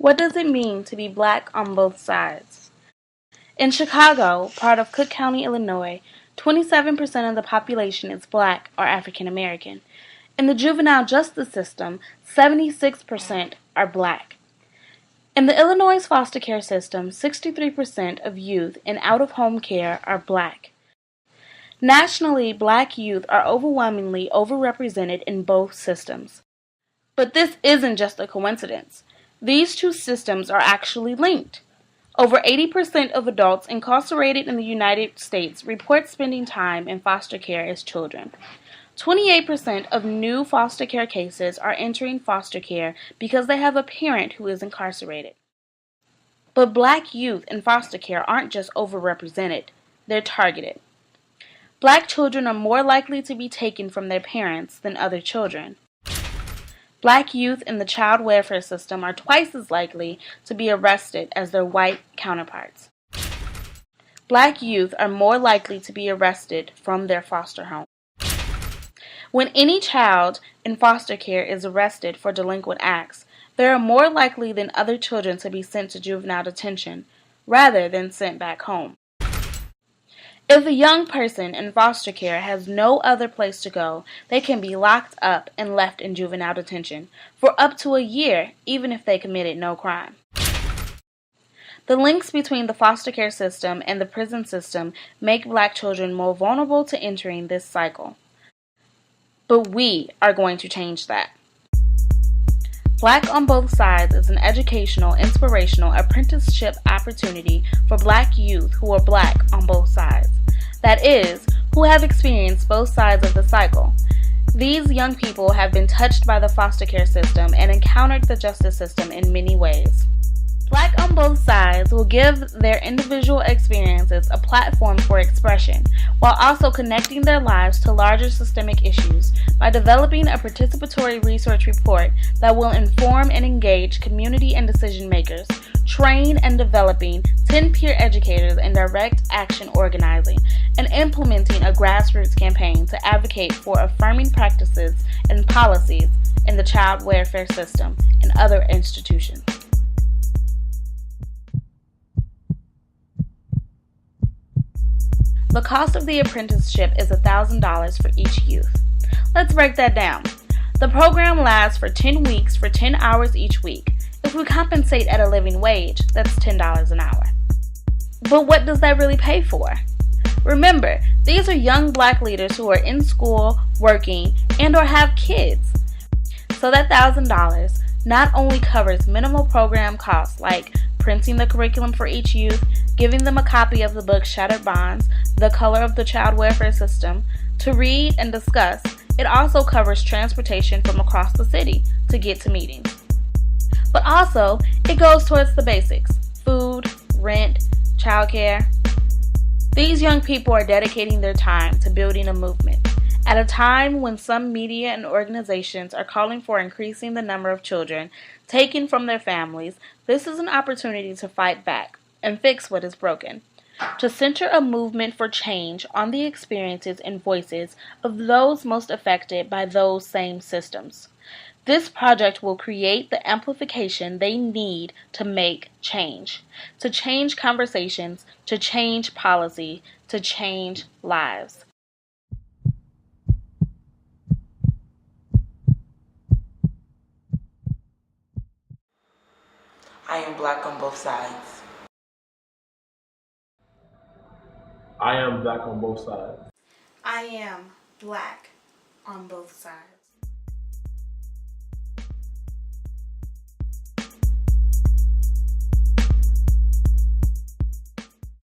What does it mean to be black on both sides? In Chicago, part of Cook County, Illinois, 27% of the population is black or African American. In the juvenile justice system, 76% are black. In the Illinois foster care system, 63% of youth in out-of-home care are black. Nationally, black youth are overwhelmingly overrepresented in both systems. But this isn't just a coincidence. These two systems are actually linked. Over 80% of adults incarcerated in the United States report spending time in foster care as children. 28% of new foster care cases are entering foster care because they have a parent who is incarcerated. But black youth in foster care aren't just overrepresented, they're targeted. Black children are more likely to be taken from their parents than other children. Black youth in the child welfare system are twice as likely to be arrested as their white counterparts. Black youth are more likely to be arrested from their foster home. When any child in foster care is arrested for delinquent acts, they are more likely than other children to be sent to juvenile detention, rather than sent back home. If a young person in foster care has no other place to go, they can be locked up and left in juvenile detention for up to a year, even if they committed no crime. The links between the foster care system and the prison system make black children more vulnerable to entering this cycle. But we are going to change that. Black on Both Sides is an educational, inspirational apprenticeship opportunity for black youth who are black on both sides. That is, who have experienced both sides of the cycle. These young people have been touched by the foster care system and encountered the justice system in many ways. Black on Both Sides will give their individual experiences a platform for expression, while also connecting their lives to larger systemic issues by developing a participatory research report that will inform and engage community and decision makers, train and developing 10 peer educators in direct action organizing, and implementing a grassroots campaign to advocate for affirming practices and policies in the child welfare system and other institutions. The cost of the apprenticeship is $1,000 for each youth. Let's break that down. The program lasts for 10 weeks for 10 hours each week. If we compensate at a living wage, that's $10 an hour. But what does that really pay for? Remember, these are young black leaders who are in school, working, and or have kids. So that $1,000 not only covers minimal program costs like printing the curriculum for each youth, giving them a copy of the book Shattered Bonds, The Color of the Child Welfare System, to read and discuss, it also covers transportation from across the city to get to meetings. But also, it goes towards the basics: food, rent, childcare. These young people are dedicating their time to building a movement. At a time when some media and organizations are calling for increasing the number of children taken from their families, this is an opportunity to fight back and fix what is broken. To center a movement for change on the experiences and voices of those most affected by those same systems. This project will create the amplification they need to make change, to change conversations, to change policy, to change lives. I am black on both sides. I am black on both sides. I am black on both sides.